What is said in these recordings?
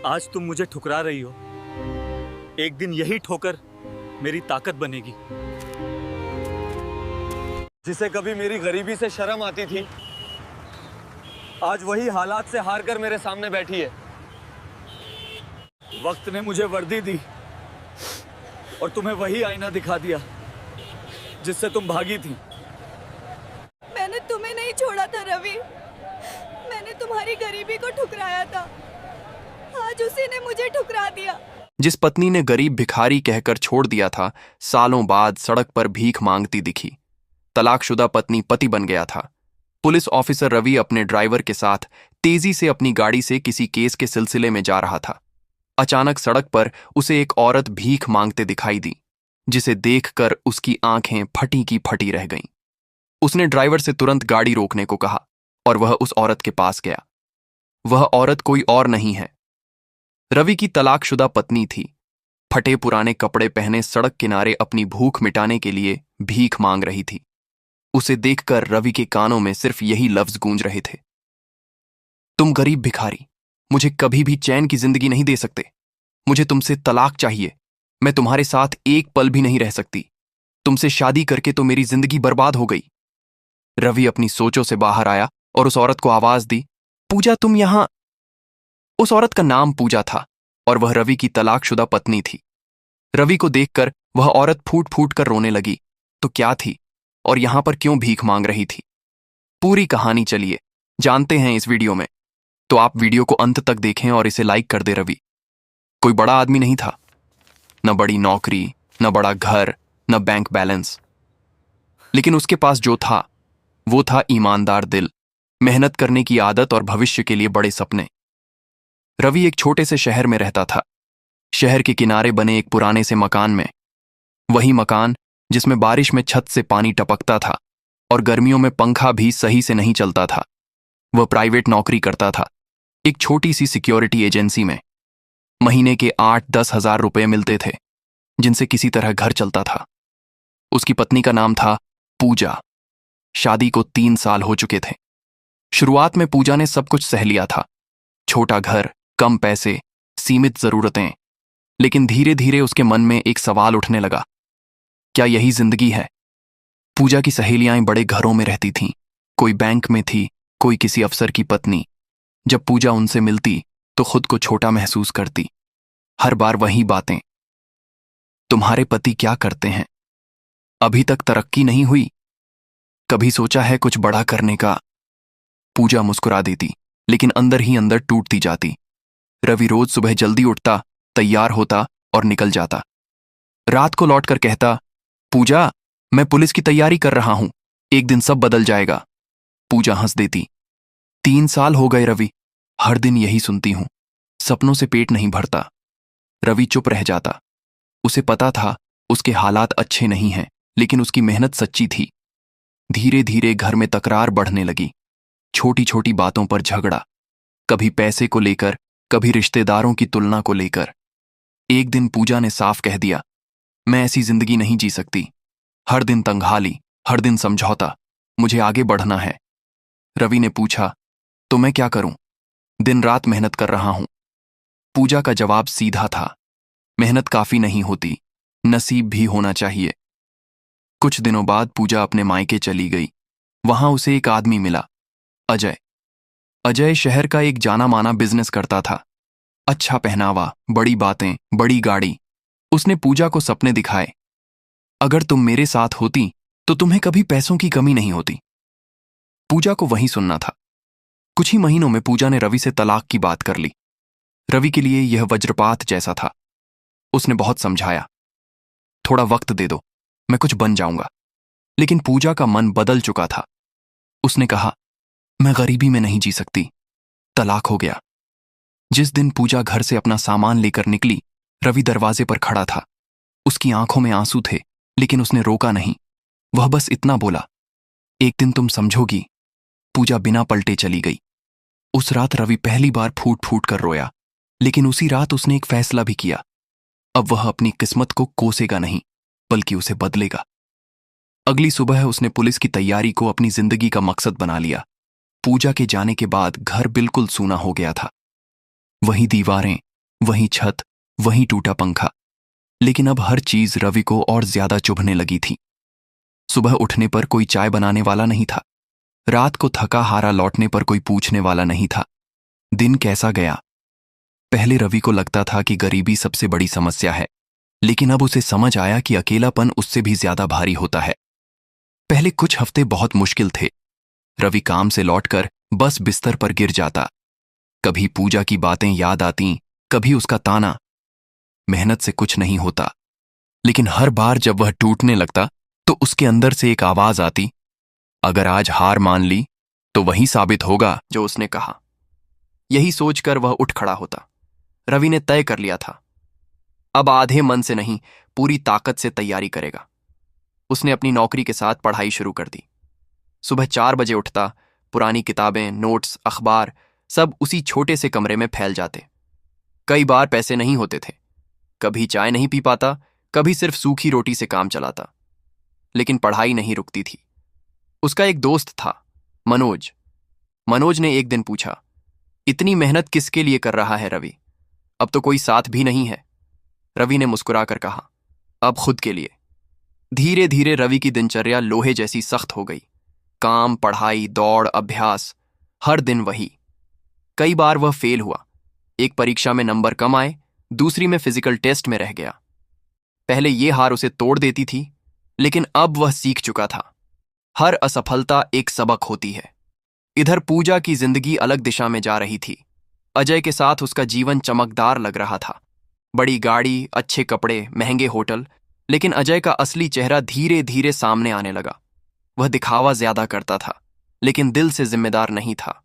आज तुम मुझे ठुकरा रही हो, एक दिन यही ठोकर मेरी ताकत बनेगी। जिसे कभी मेरी गरीबी से शर्म आती थी, आज वही हालात से हार कर मेरे सामने बैठी है। वक्त ने मुझे वर्दी दी और तुम्हें वही आईना दिखा दिया जिससे तुम भागी थी। मैंने तुम्हें नहीं छोड़ा था रवि, मैंने तुम्हारी गरीबी को ठुकराया था। आज उसी ने मुझे ठुकरा दिया। जिस पत्नी ने गरीब भिखारी कहकर छोड़ दिया था, सालों बाद सड़क पर भीख मांगती दिखी। तलाकशुदा पत्नी पति बन गया था। पुलिस ऑफिसर रवि अपने ड्राइवर के साथ तेजी से अपनी गाड़ी से किसी केस के सिलसिले में जा रहा था। अचानक सड़क पर उसे एक औरत भीख मांगते दिखाई दी, जिसे देखकर उसकी आंखें फटी की फटी रह गईं। उसने ड्राइवर से तुरंत गाड़ी रोकने को कहा और वह उस औरत के पास गया। वह औरत कोई और नहीं है, रवि की तलाकशुदा पत्नी थी। फटे पुराने कपड़े पहने सड़क किनारे अपनी भूख मिटाने के लिए भीख मांग रही थी। उसे देखकर रवि के कानों में सिर्फ यही लफ्ज गूंज रहे थे, तुम गरीब भिखारी मुझे कभी भी चैन की जिंदगी नहीं दे सकते। मुझे तुमसे तलाक चाहिए। मैं तुम्हारे साथ एक पल भी नहीं रह सकती। तुमसे शादी करके तो मेरी जिंदगी बर्बाद हो गई। रवि अपनी सोचों से बाहर आया और उस औरत को आवाज दी, पूजा तुम यहां। उस औरत का नाम पूजा था और वह रवि की तलाकशुदा पत्नी थी। रवि को देखकर वह औरत फूट फूट कर रोने लगी। तो क्या थी और यहां पर क्यों भीख मांग रही थी? पूरी कहानी चलिए जानते हैं इस वीडियो में। तो आप वीडियो को अंत तक देखें और इसे लाइक कर दे। रवि कोई बड़ा आदमी नहीं था, न बड़ी नौकरी, न बड़ा घर, न बैंक बैलेंस, लेकिन उसके पास जो था वो था ईमानदार दिल, मेहनत करने की आदत और भविष्य के लिए बड़े सपने। रवि एक छोटे से शहर में रहता था। शहर के किनारे बने एक पुराने से मकान में। वही मकान जिसमें बारिश में छत से पानी टपकता था और गर्मियों में पंखा भी सही से नहीं चलता था। वह प्राइवेट नौकरी करता था, एक छोटी सी सिक्योरिटी एजेंसी में। महीने के 8-10 हजार रुपए मिलते थे, जिनसे किसी तरह घर चलता था। उसकी पत्नी का नाम था पूजा। शादी को 3 साल हो चुके थे। शुरुआत में पूजा ने सब कुछ सह लिया था, छोटा घर, कम पैसे, सीमित जरूरतें। लेकिन धीरे धीरे उसके मन में एक सवाल उठने लगा, क्या यही जिंदगी है? पूजा की सहेलियां बड़े घरों में रहती थीं, कोई बैंक में थी, कोई किसी अफसर की पत्नी। जब पूजा उनसे मिलती तो खुद को छोटा महसूस करती। हर बार वही बातें, तुम्हारे पति क्या करते हैं? अभी तक तरक्की नहीं हुई? कभी सोचा है कुछ बड़ा करने का? पूजा मुस्कुरा देती, लेकिन अंदर ही अंदर टूटती जाती। रवि रोज सुबह जल्दी उठता, तैयार होता और निकल जाता। रात को लौटकर कहता, पूजा मैं पुलिस की तैयारी कर रहा हूं, एक दिन सब बदल जाएगा। पूजा हंस देती। 3 साल हो गए रवि, हर दिन यही सुनती हूं, सपनों से पेट नहीं भरता। रवि चुप रह जाता। उसे पता था उसके हालात अच्छे नहीं हैं, लेकिन उसकी मेहनत सच्ची थी। धीरे धीरे घर में तकरार बढ़ने लगी, छोटी छोटी बातों पर झगड़ा, कभी पैसे को लेकर, कभी रिश्तेदारों की तुलना को लेकर। एक दिन पूजा ने साफ कह दिया, मैं ऐसी जिंदगी नहीं जी सकती। हर दिन तंगहाली, हर दिन समझौता, मुझे आगे बढ़ना है। रवि ने पूछा, तो मैं क्या करूं? दिन रात मेहनत कर रहा हूं। पूजा का जवाब सीधा था, मेहनत काफी नहीं होती, नसीब भी होना चाहिए। कुछ दिनों बाद पूजा अपने मायके चली गई। वहां उसे एक आदमी मिला, अजय। अजय शहर का एक जाना माना बिजनेस करता था। अच्छा पहनावा, बड़ी बातें, बड़ी गाड़ी। उसने पूजा को सपने दिखाए, अगर तुम मेरे साथ होती तो तुम्हें कभी पैसों की कमी नहीं होती। पूजा को वही सुनना था। कुछ ही महीनों में पूजा ने रवि से तलाक की बात कर ली। रवि के लिए यह वज्रपात जैसा था। उसने बहुत समझाया, थोड़ा वक्त दे दो, मैं कुछ बन जाऊंगा। लेकिन पूजा का मन बदल चुका था। उसने कहा, मैं गरीबी में नहीं जी सकती, तलाक हो गया। जिस दिन पूजा घर से अपना सामान लेकर निकली, रवि दरवाजे पर खड़ा था। उसकी आंखों में आंसू थे, लेकिन उसने रोका नहीं। वह बस इतना बोला, एक दिन तुम समझोगी। पूजा बिना पलटे चली गई। उस रात रवि पहली बार फूट फूट कर रोया, लेकिन उसी रात उसने एक फैसला भी किया। अब वह अपनी किस्मत को कोसेगा नहीं, बल्कि उसे बदलेगा। अगली सुबह उसने पुलिस की तैयारी को अपनी जिंदगी का मकसद बना लिया। पूजा के जाने के बाद घर बिल्कुल सूना हो गया था। वही दीवारें, वहीं छत, वहीं टूटा पंखा। लेकिन अब हर चीज रवि को और ज्यादा चुभने लगी थी। सुबह उठने पर कोई चाय बनाने वाला नहीं था। रात को थका हारा लौटने पर कोई पूछने वाला नहीं था। दिन कैसा गया? पहले रवि को लगता था कि गरीबी सबसे बड़ी समस्या है, लेकिन अब उसे समझ आया कि अकेलापन उससे भी ज्यादा भारी होता है। पहले कुछ हफ्ते बहुत मुश्किल थे। रवि काम से लौटकर बस बिस्तर पर गिर जाता। कभी पूजा की बातें याद आती, कभी उसका ताना। मेहनत से कुछ नहीं होता। लेकिन हर बार जब वह टूटने लगता तो उसके अंदर से एक आवाज आती, अगर आज हार मान ली तो वही साबित होगा जो उसने कहा। यही सोचकर वह उठ खड़ा होता। रवि ने तय कर लिया था, अब आधे मन से नहीं, पूरी ताकत से तैयारी करेगा। उसने अपनी नौकरी के साथ पढ़ाई शुरू कर दी। सुबह 4 बजे उठता, पुरानी किताबें, नोट्स, अखबार सब उसी छोटे से कमरे में फैल जाते। कई बार पैसे नहीं होते थे, कभी चाय नहीं पी पाता, कभी सिर्फ सूखी रोटी से काम चलाता। लेकिन पढ़ाई नहीं रुकती थी। उसका एक दोस्त था, मनोज। मनोज ने एक दिन पूछा, इतनी मेहनत किसके लिए कर रहा है रवि? अब तो कोई साथ भी नहीं है। रवि ने मुस्कुराकर कहा, अब खुद के लिए। धीरे धीरे रवि की दिनचर्या लोहे जैसी सख्त हो गई। काम, पढ़ाई, दौड़, अभ्यास, हर दिन वही। कई बार वह फेल हुआ। एक परीक्षा में नंबर कम आए, दूसरी में फिजिकल टेस्ट में रह गया। पहले ये हार उसे तोड़ देती थी, लेकिन अब वह सीख चुका था, हर असफलता एक सबक होती है। इधर पूजा की जिंदगी अलग दिशा में जा रही थी। अजय के साथ उसका जीवन चमकदार लग रहा था। बड़ी गाड़ी, अच्छे कपड़े, महंगे होटल। लेकिन अजय का असली चेहरा धीरे धीरे सामने आने लगा। वह दिखावा ज्यादा करता था, लेकिन दिल से जिम्मेदार नहीं था।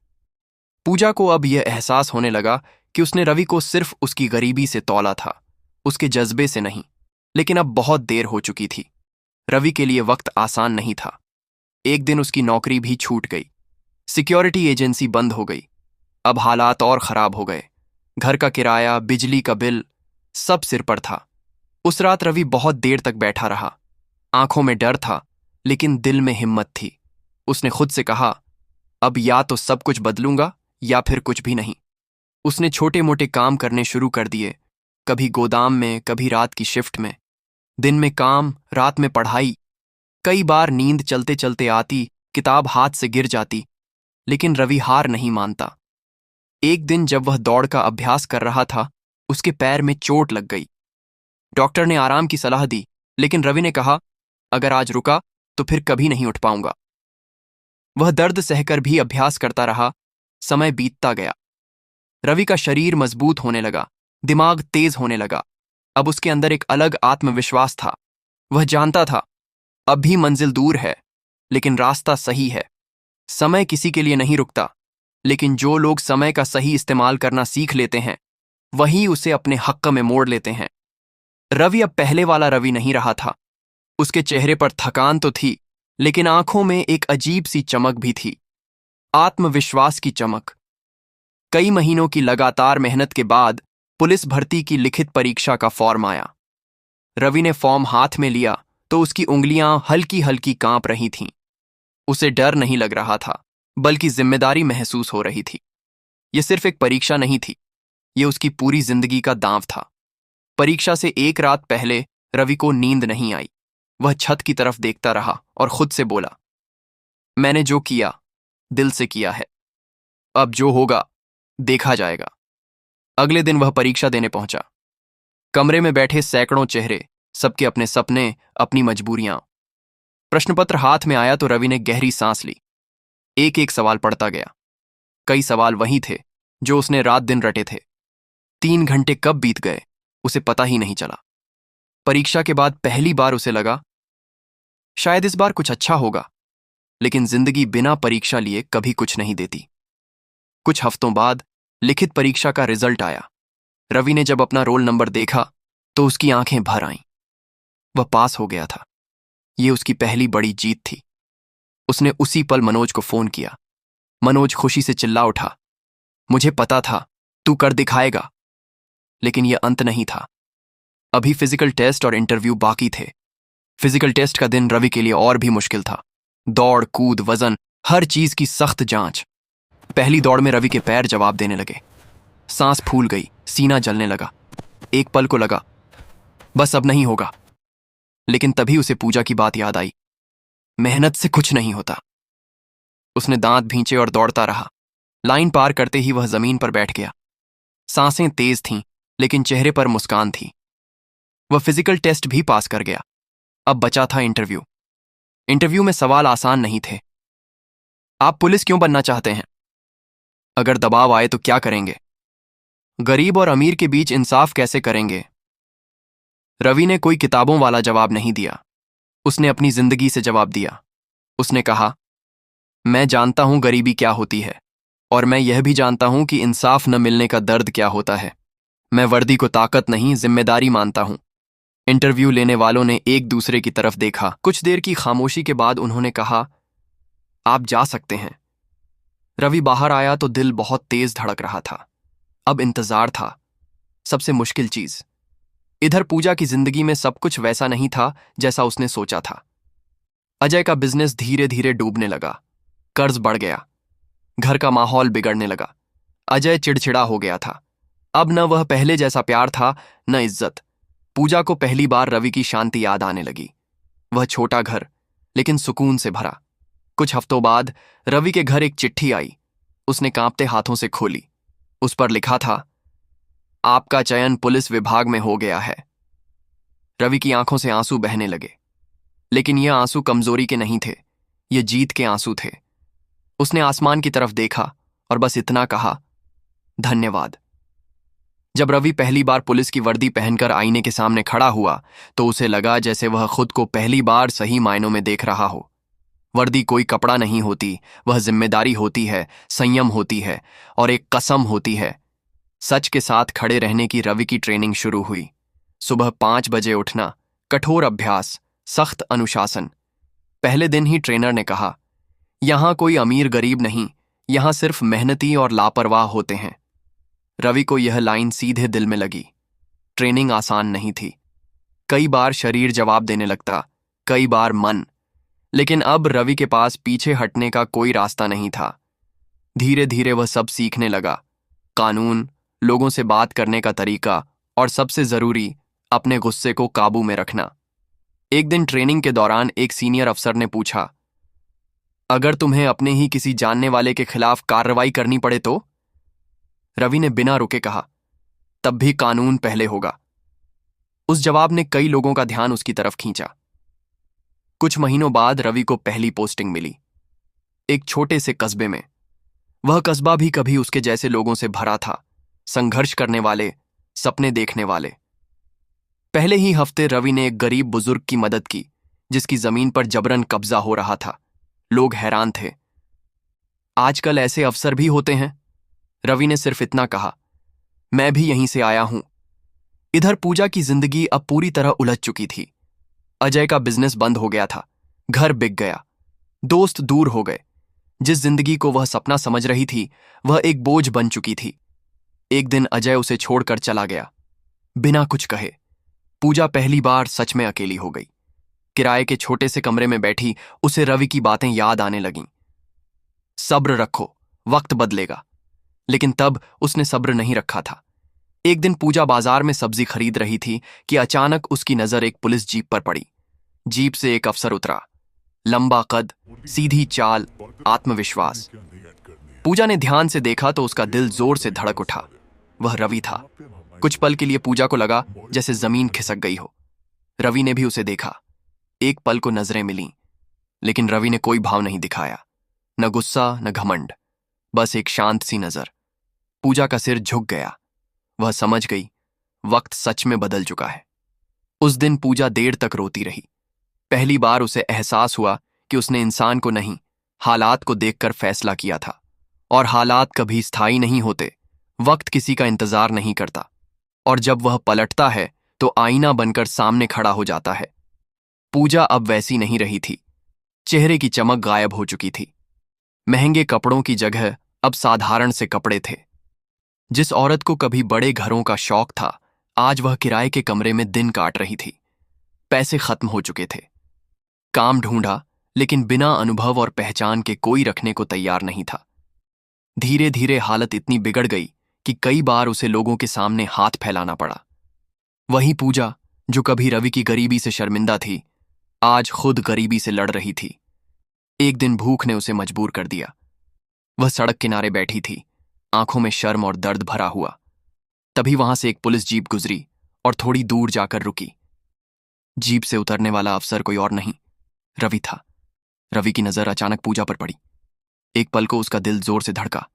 पूजा को अब यह एहसास होने लगा कि उसने रवि को सिर्फ उसकी गरीबी से तौला था, उसके जज्बे से नहीं। लेकिन अब बहुत देर हो चुकी थी। रवि के लिए वक्त आसान नहीं था। एक दिन उसकी नौकरी भी छूट गई। सिक्योरिटी एजेंसी बंद हो गई। अब हालात और खराब हो गए। घर का किराया, बिजली का बिल, सब सिर पर था। उस रात रवि बहुत देर तक बैठा रहा। आंखों में डर था, लेकिन दिल में हिम्मत थी। उसने खुद से कहा, अब या तो सब कुछ बदलूंगा या फिर कुछ भी नहीं। उसने छोटे मोटे काम करने शुरू कर दिए, कभी गोदाम में, कभी रात की शिफ्ट में। दिन में काम, रात में पढ़ाई। कई बार नींद चलते चलते आती, किताब हाथ से गिर जाती, लेकिन रवि हार नहीं मानता। एक दिन जब वह दौड़ का अभ्यास कर रहा था, उसके पैर में चोट लग गई। डॉक्टर ने आराम की सलाह दी, लेकिन रवि ने कहा, अगर आज रुका तो फिर कभी नहीं उठ पाऊंगा। वह दर्द सहकर भी अभ्यास करता रहा। समय बीतता गया। रवि का शरीर मजबूत होने लगा, दिमाग तेज होने लगा। अब उसके अंदर एक अलग आत्मविश्वास था। वह जानता था, अब भी मंजिल दूर है, लेकिन रास्ता सही है। समय किसी के लिए नहीं रुकता, लेकिन जो लोग समय का सही इस्तेमाल करना सीख लेते हैं, वही उसे अपने हक्क में मोड़ लेते हैं। रवि अब पहले वाला रवि नहीं रहा था। उसके चेहरे पर थकान तो थी, लेकिन आंखों में एक अजीब सी चमक भी थी, आत्मविश्वास की चमक। कई महीनों की लगातार मेहनत के बाद पुलिस भर्ती की लिखित परीक्षा का फॉर्म आया। रवि ने फॉर्म हाथ में लिया तो उसकी उंगलियां हल्की हल्की कांप रही थीं। उसे डर नहीं लग रहा था, बल्कि जिम्मेदारी महसूस हो रही थी। यह सिर्फ एक परीक्षा नहीं थी, यह उसकी पूरी जिंदगी का दांव था। परीक्षा से एक रात पहले रवि को नींद नहीं आई। वह छत की तरफ देखता रहा और खुद से बोला, मैंने जो किया दिल से किया है, अब जो होगा देखा जाएगा। अगले दिन वह परीक्षा देने पहुंचा। कमरे में बैठे सैकड़ों चेहरे, सबके अपने सपने, अपनी मजबूरियां। प्रश्नपत्र हाथ में आया तो रवि ने गहरी सांस ली। एक एक सवाल पढ़ता गया। कई सवाल वही थे जो उसने रात दिन रटे थे। 3 घंटे कब बीत गए उसे पता ही नहीं चला। परीक्षा के बाद पहली बार उसे लगा, शायद इस बार कुछ अच्छा होगा। लेकिन जिंदगी बिना परीक्षा लिए कभी कुछ नहीं देती। कुछ हफ्तों बाद लिखित परीक्षा का रिजल्ट आया। रवि ने जब अपना रोल नंबर देखा तो उसकी आंखें भर आईं। वह पास हो गया था। यह उसकी पहली बड़ी जीत थी। उसने उसी पल मनोज को फोन किया। मनोज खुशी से चिल्ला उठा, मुझे पता था तू कर दिखाएगा। लेकिन यह अंत नहीं था। अभी फिजिकल टेस्ट और इंटरव्यू बाकी थे। फिजिकल टेस्ट का दिन रवि के लिए और भी मुश्किल था। दौड़, कूद, वजन, हर चीज की सख्त जांच। पहली दौड़ में रवि के पैर जवाब देने लगे। सांस फूल गई, सीना जलने लगा। एक पल को लगा बस अब नहीं होगा, लेकिन तभी उसे पूजा की बात याद आई। मेहनत से कुछ नहीं होता। उसने दांत भींचे और दौड़ता रहा। लाइन पार करते ही वह जमीन पर बैठ गया। सांसें तेज थीं, लेकिन चेहरे पर मुस्कान थी। वह फिजिकल टेस्ट भी पास कर गया। अब बचा था इंटरव्यू। इंटरव्यू में सवाल आसान नहीं थे। आप पुलिस क्यों बनना चाहते हैं? अगर दबाव आए तो क्या करेंगे? गरीब और अमीर के बीच इंसाफ कैसे करेंगे? रवि ने कोई किताबों वाला जवाब नहीं दिया। उसने अपनी जिंदगी से जवाब दिया। उसने कहा, मैं जानता हूं गरीबी क्या होती है, और मैं यह भी जानता हूं कि इंसाफ न मिलने का दर्द क्या होता है। मैं वर्दी को ताकत नहीं, जिम्मेदारी मानता हूं। इंटरव्यू लेने वालों ने एक दूसरे की तरफ देखा। कुछ देर की खामोशी के बाद उन्होंने कहा, आप जा सकते हैं। रवि बाहर आया तो दिल बहुत तेज धड़क रहा था। अब इंतजार था, सबसे मुश्किल चीज। इधर पूजा की जिंदगी में सब कुछ वैसा नहीं था जैसा उसने सोचा था। अजय का बिजनेस धीरे धीरे डूबने लगा। कर्ज बढ़ गया। घर का माहौल बिगड़ने लगा। अजय चिड़चिड़ा हो गया था। अब न वह पहले जैसा प्यार था, न इज्जत। पूजा को पहली बार रवि की शांति याद आने लगी। वह छोटा घर, लेकिन सुकून से भरा। कुछ हफ्तों बाद रवि के घर एक चिट्ठी आई। उसने कांपते हाथों से खोली। उस पर लिखा था, आपका चयन पुलिस विभाग में हो गया है। रवि की आंखों से आंसू बहने लगे, लेकिन ये आंसू कमजोरी के नहीं थे, ये जीत के आंसू थे। उसने आसमान की तरफ देखा और बस इतना कहा, धन्यवाद। जब रवि पहली बार पुलिस की वर्दी पहनकर आईने के सामने खड़ा हुआ तो उसे लगा जैसे वह खुद को पहली बार सही मायनों में देख रहा हो। वर्दी कोई कपड़ा नहीं होती, वह जिम्मेदारी होती है, संयम होती है और एक कसम होती है। सच के साथ खड़े रहने की रवि की ट्रेनिंग शुरू हुई। सुबह 5 बजे उठना, कठोर अभ्यास, सख्त अनुशासन। पहले दिन ही ट्रेनर ने कहा, यहां कोई अमीर गरीब नहीं, यहां सिर्फ मेहनती और लापरवाह होते हैं। रवि को यह लाइन सीधे दिल में लगी। ट्रेनिंग आसान नहीं थी। कई बार शरीर जवाब देने लगता, कई बार मन, लेकिन अब रवि के पास पीछे हटने का कोई रास्ता नहीं था। धीरे धीरे वह सब सीखने लगा, कानून, लोगों से बात करने का तरीका और सबसे जरूरी, अपने गुस्से को काबू में रखना। एक दिन ट्रेनिंग के दौरान एक सीनियर अफसर ने पूछा, अगर तुम्हें अपने ही किसी जानने वाले के खिलाफ कार्रवाई करनी पड़े तो? रवि ने बिना रुके कहा, तब भी कानून पहले होगा। उस जवाब ने कई लोगों का ध्यान उसकी तरफ खींचा। कुछ महीनों बाद रवि को पहली पोस्टिंग मिली, एक छोटे से कस्बे में। वह कस्बा भी कभी उसके जैसे लोगों से भरा था, संघर्ष करने वाले, सपने देखने वाले। पहले ही हफ्ते रवि ने एक गरीब बुजुर्ग की मदद की, जिसकी जमीन पर जबरन कब्जा हो रहा था। लोग हैरान थे, आजकल ऐसे अफसर भी होते हैं? रवि ने सिर्फ इतना कहा, मैं भी यहीं से आया हूं। इधर पूजा की जिंदगी अब पूरी तरह उलझ चुकी थी। अजय का बिजनेस बंद हो गया था, घर बिक गया, दोस्त दूर हो गए। जिस जिंदगी को वह सपना समझ रही थी, वह एक बोझ बन चुकी थी। एक दिन अजय उसे छोड़कर चला गया, बिना कुछ कहे। पूजा पहली बार सच में अकेली हो गई। किराए के छोटे से कमरे में बैठी उसे रवि की बातें याद आने लगीं। सब्र रखो, वक्त बदलेगा। लेकिन तब उसने सब्र नहीं रखा था। एक दिन पूजा बाजार में सब्जी खरीद रही थी कि अचानक उसकी नजर एक पुलिस जीप पर पड़ी। जीप से एक अफसर उतरा, लंबा कद, सीधी चाल, आत्मविश्वास। पूजा ने ध्यान से देखा तो उसका दिल जोर से धड़क उठा। वह रवि था। कुछ पल के लिए पूजा को लगा जैसे जमीन खिसक गई हो। रवि ने भी उसे देखा। एक पल को नजरें मिलीं, लेकिन रवि ने कोई भाव नहीं दिखाया, न गुस्सा न घमंड, बस एक शांत सी नजर। पूजा का सिर झुक गया। वह समझ गई, वक्त सच में बदल चुका है। उस दिन पूजा देर तक रोती रही। पहली बार उसे एहसास हुआ कि उसने इंसान को नहीं, हालात को देखकर फैसला किया था। और हालात कभी स्थायी नहीं होते, वक्त किसी का इंतजार नहीं करता। और जब वह पलटता है तो आईना बनकर सामने खड़ा हो जाता है। पूजा अब वैसी नहीं रही थी। चेहरे की चमक गायब हो चुकी थी। महंगे कपड़ों की जगह अब साधारण से कपड़े थे। जिस औरत को कभी बड़े घरों का शौक था, आज वह किराए के कमरे में दिन काट रही थी। पैसे खत्म हो चुके थे। काम ढूंढा, लेकिन बिना अनुभव और पहचान के कोई रखने को तैयार नहीं था। धीरे धीरे हालत इतनी बिगड़ गई कि कई बार उसे लोगों के सामने हाथ फैलाना पड़ा। वही पूजा, जो कभी रवि की गरीबी से शर्मिंदा थी, आज खुद गरीबी से लड़ रही थी। एक दिन भूख ने उसे मजबूर कर दिया। वह सड़क किनारे बैठी थी, आंखों में शर्म और दर्द भरा हुआ। तभी वहां से एक पुलिस जीप गुजरी और थोड़ी दूर जाकर रुकी। जीप से उतरने वाला अफसर कोई और नहीं, रवि था। रवि की नजर अचानक पूजा पर पड़ी। एक पल को उसका दिल जोर से धड़का।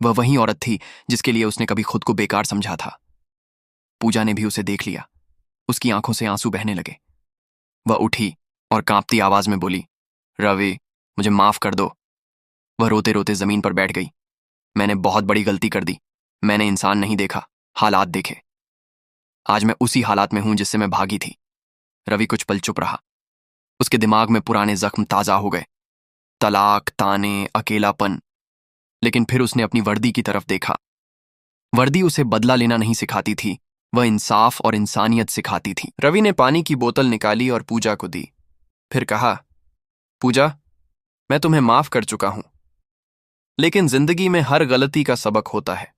वह वही औरत थी जिसके लिए उसने कभी खुद को बेकार समझा था। पूजा ने भी उसे देख लिया। उसकी आंखों से आंसू बहने लगे। वह उठी और कांपती आवाज में बोली, रवि, मुझे माफ कर दो। वह रोते रोते जमीन पर बैठ गई। मैंने बहुत बड़ी गलती कर दी। मैंने इंसान नहीं देखा, हालात देखे। आज मैं उसी हालात में हूं जिससे मैं भागी थी। रवि कुछ पल चुप रहा। उसके दिमाग में पुराने जख्म ताजा हो गए, तलाक, ताने, अकेलापन। लेकिन फिर उसने अपनी वर्दी की तरफ देखा। वर्दी उसे बदला लेना नहीं सिखाती थी, वह इंसाफ और इंसानियत सिखाती थी। रवि ने पानी की बोतल निकाली और पूजा को दी। फिर कहा, पूजा, मैं तुम्हें माफ कर चुका हूं, लेकिन जिंदगी में हर गलती का सबक होता है।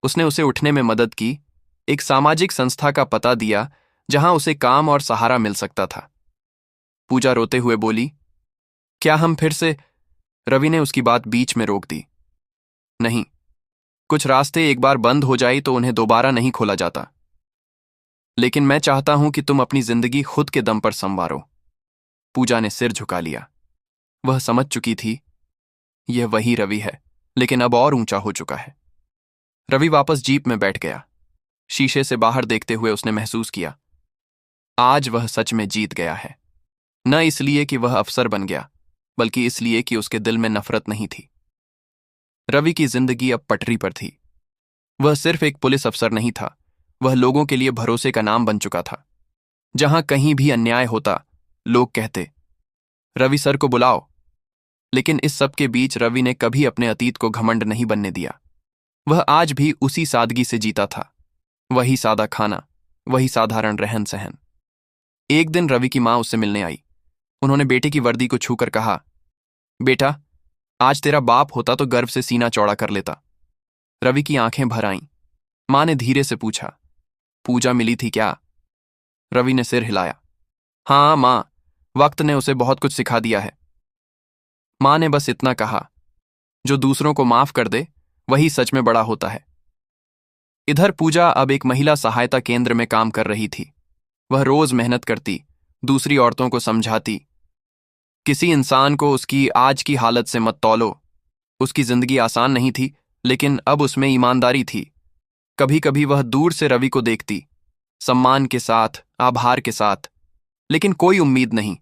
उसने उसे उठने में मदद की, एक सामाजिक संस्था का पता दिया जहां उसे काम और सहारा मिल सकता था। पूजा रोते हुए बोली, क्या हम फिर से? रवि ने उसकी बात बीच में रोक दी। नहीं, कुछ रास्ते एक बार बंद हो जाए तो उन्हें दोबारा नहीं खोला जाता। लेकिन मैं चाहता हूं कि तुम अपनी जिंदगी खुद के दम पर संवारो। पूजा ने सिर झुका लिया। वह समझ चुकी थी, यह वही रवि है, लेकिन अब और ऊंचा हो चुका है। रवि वापस जीप में बैठ गया। शीशे से बाहर देखते हुए उसने महसूस किया, आज वह सच में जीत गया है। न इसलिए कि वह अफसर बन गया, बल्कि इसलिए कि उसके दिल में नफरत नहीं थी। रवि की जिंदगी अब पटरी पर थी। वह सिर्फ एक पुलिस अफसर नहीं था, वह लोगों के लिए भरोसे का नाम बन चुका था। जहां कहीं भी अन्याय होता, लोग कहते, रवि सर को बुलाओ। लेकिन इस सब के बीच रवि ने कभी अपने अतीत को घमंड नहीं बनने दिया। वह आज भी उसी सादगी से जीता था। वही सादा खाना, वही साधारण रहन सहन। एक दिन रवि की मां उससे मिलने आई। उन्होंने बेटे की वर्दी को छूकर कहा, बेटा, आज तेरा बाप होता तो गर्व से सीना चौड़ा कर लेता। रवि की आंखें भर आईं। मां ने धीरे से पूछा, पूजा मिली थी क्या? रवि ने सिर हिलाया। हाँ मां, वक्त ने उसे बहुत कुछ सिखा दिया है। मां ने बस इतना कहा, जो दूसरों को माफ कर दे वही सच में बड़ा होता है। इधर पूजा अब एक महिला सहायता केंद्र में काम कर रही थी। वह रोज मेहनत करती, दूसरी औरतों को समझाती, किसी इंसान को उसकी आज की हालत से मत तौलो। उसकी जिंदगी आसान नहीं थी, लेकिन अब उसमें ईमानदारी थी। कभी कभी वह दूर से रवि को देखती, सम्मान के साथ, आभार के साथ, लेकिन कोई उम्मीद नहीं,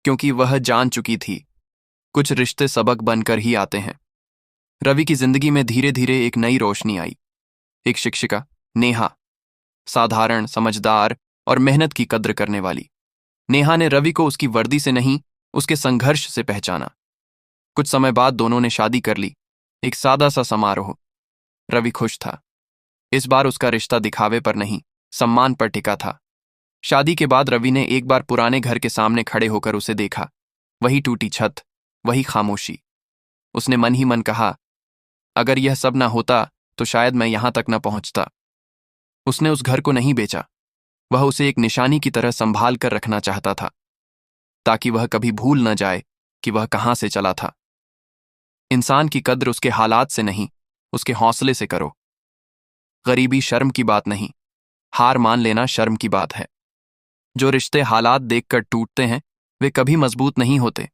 क्योंकि वह जान चुकी थी, कुछ रिश्ते सबक बनकर ही आते हैं। रवि की जिंदगी में धीरे धीरे एक नई रोशनी आई। एक शिक्षिका, नेहा, साधारण, समझदार और मेहनत की कद्र करने वाली। नेहा ने रवि को उसकी वर्दी से नहीं, उसके संघर्ष से पहचाना। कुछ समय बाद दोनों ने शादी कर ली, एक सादा सा समारोह। रवि खुश था। इस बार उसका रिश्ता दिखावे पर नहीं, सम्मान पर टिका था। शादी के बाद रवि ने एक बार पुराने घर के सामने खड़े होकर उसे देखा। वही टूटी छत, वही खामोशी। उसने मन ही मन कहा, अगर यह सब ना होता तो शायद मैं यहां तक न पहुंचता। उसने उस घर को नहीं बेचा, वह उसे एक निशानी की तरह संभाल कर रखना चाहता था, ताकि वह कभी भूल न जाए कि वह कहां से चला था। इंसान की कद्र उसके हालात से नहीं, उसके हौसले से करो। गरीबी शर्म की बात नहीं, हार मान लेना शर्म की बात है। जो रिश्ते हालात देखकर टूटते हैं, वे कभी मजबूत नहीं होते।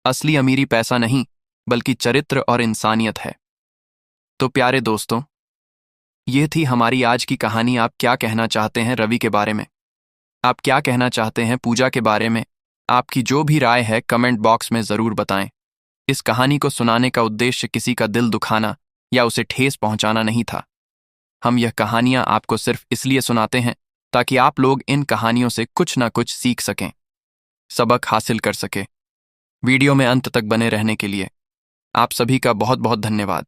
असली अमीरी पैसा नहीं, बल्कि चरित्र और इंसानियत है। तो प्यारे दोस्तों, ये थी हमारी आज की कहानी। आप क्या कहना चाहते हैं रवि के बारे में? आप क्या कहना चाहते हैं पूजा के बारे में? आपकी जो भी राय है कमेंट बॉक्स में जरूर बताएं। इस कहानी को सुनाने का उद्देश्य किसी का दिल दुखाना या उसे ठेस पहुंचाना नहीं था। हम यह कहानियां आपको सिर्फ इसलिए सुनाते हैं ताकि आप लोग इन कहानियों से कुछ ना कुछ सीख सकें, सबक हासिल कर सकें। वीडियो में अंत तक बने रहने के लिए आप सभी का बहुत बहुत धन्यवाद।